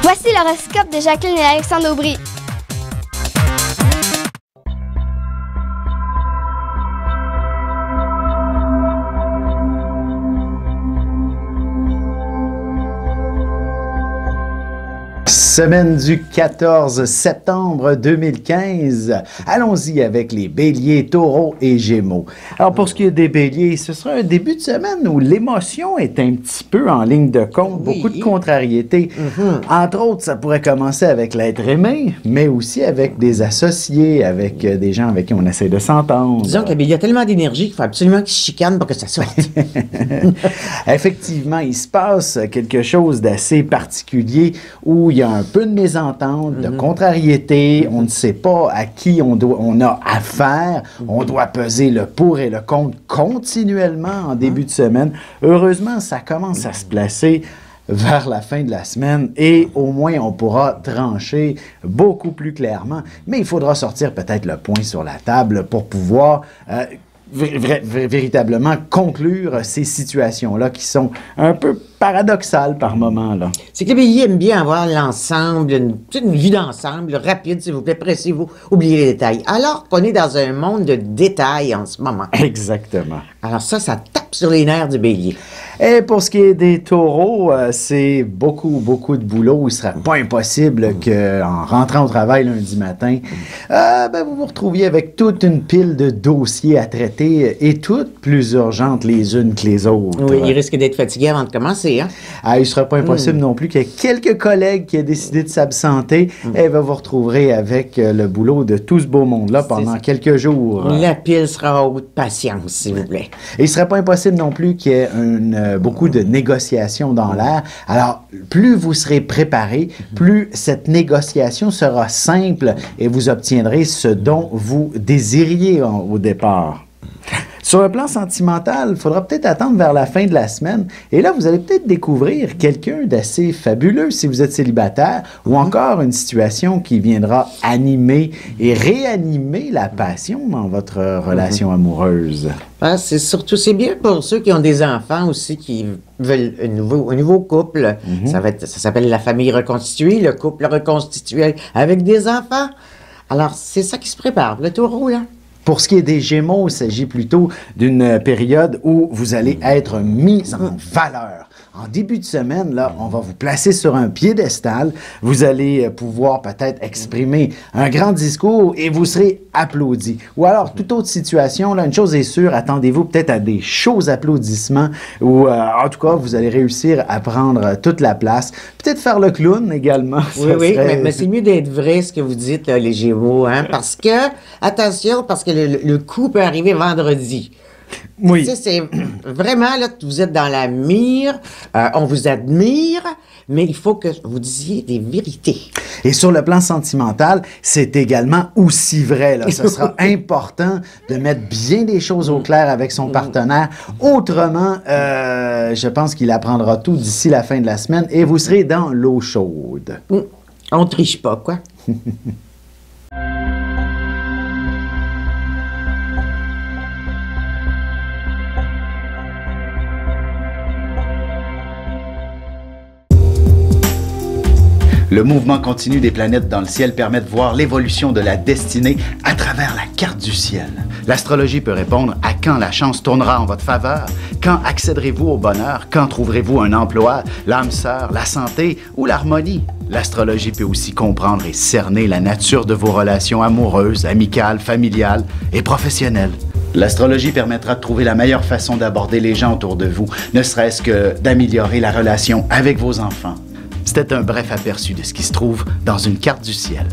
Voici l'horoscope de Jacqueline et Alexandre Aubry. Semaine du 14 septembre 2015. Allons-y avec les béliers, taureaux et gémeaux. Alors, pour ce qui est des béliers, ce sera un début de semaine où l'émotion est un petit peu en ligne de compte, beaucoup de contrariétés. Entre autres, ça pourrait commencer avec l'être aimé, mais aussi avec des associés, avec des gens avec qui on essaie de s'entendre. Disons qu'il y a tellement d'énergie qu'il faut absolument qu'ils se chicanent pour que ça sorte. Effectivement, il se passe quelque chose d'assez particulier où il y a un peu de mésentente, de contrariété, on ne sait pas à qui on a affaire, on doit peser le pour et le contre continuellement en début de semaine. Heureusement, ça commence à se placer vers la fin de la semaine et au moins on pourra trancher beaucoup plus clairement. Mais il faudra sortir peut-être le point sur la table pour pouvoir véritablement conclure ces situations-là qui sont un peu paradoxales par moments, là. C'est que les béliers aiment bien avoir l'ensemble, une vue d'ensemble, rapide, s'il vous plaît, pressez-vous, oubliez les détails. Alors qu'on est dans un monde de détails en ce moment. Exactement. Alors ça tape sur les nerfs du bélier. Et pour ce qui est des taureaux, c'est beaucoup de boulot. Il ne sera pas impossible qu'en rentrant au travail lundi matin, vous vous retrouviez avec toute une pile de dossiers à traiter et toutes plus urgentes les unes que les autres. Oui, il risque d'être fatigué avant de commencer, hein? Il ne sera pas impossible non plus qu'il y ait quelques collègues qui aient décidé de s'absenter et vous retrouverez avec le boulot de tout ce beau monde-là pendant quelques jours. La pile sera à haute patience, s'il vous plaît. Et il ne serait pas impossible non plus qu'il y ait beaucoup de négociations dans l'air. Alors, plus vous serez préparé, plus cette négociation sera simple et vous obtiendrez ce dont vous désiriez au départ. Sur le plan sentimental, il faudra peut-être attendre vers la fin de la semaine. Et là, vous allez peut-être découvrir quelqu'un d'assez fabuleux si vous êtes célibataire ou encore une situation qui viendra animer et réanimer la passion dans votre relation amoureuse. C'est bien pour ceux qui ont des enfants aussi, qui veulent un nouveau couple. Ça s'appelle la famille reconstituée, le couple reconstitué avec des enfants. Alors, c'est ça qui se prépare, le taureau, là. Pour ce qui est des Gémeaux, il s'agit plutôt d'une période où vous allez être mis en valeur. En début de semaine, là, on va vous placer sur un piédestal. Vous allez pouvoir peut-être exprimer un grand discours et vous serez applaudi. Ou alors, toute autre situation, là, une chose est sûre, attendez-vous peut-être à des chauds applaudissements ou en tout cas, vous allez réussir à prendre toute la place. Peut-être faire le clown également. Oui, mais c'est mieux d'être vrai ce que vous dites, là, les Gémeaux, hein, parce que, attention, parce que le coup peut arriver vendredi. Oui. C'est vraiment, là, vous êtes dans la mire, on vous admire, mais il faut que vous disiez des vérités. Et sur le plan sentimental, c'est également aussi vrai, là. Ce sera important de mettre bien des choses au clair avec son partenaire. Autrement, je pense qu'il apprendra tout d'ici la fin de la semaine et vous serez dans l'eau chaude. On triche pas, quoi. Le mouvement continu des planètes dans le ciel permet de voir l'évolution de la destinée à travers la carte du ciel. L'astrologie peut répondre à quand la chance tournera en votre faveur, quand accéderez-vous au bonheur, quand trouverez-vous un emploi, l'âme sœur, la santé ou l'harmonie. L'astrologie peut aussi comprendre et cerner la nature de vos relations amoureuses, amicales, familiales et professionnelles. L'astrologie permettra de trouver la meilleure façon d'aborder les gens autour de vous, ne serait-ce que d'améliorer la relation avec vos enfants. C'était un bref aperçu de ce qui se trouve dans une carte du ciel.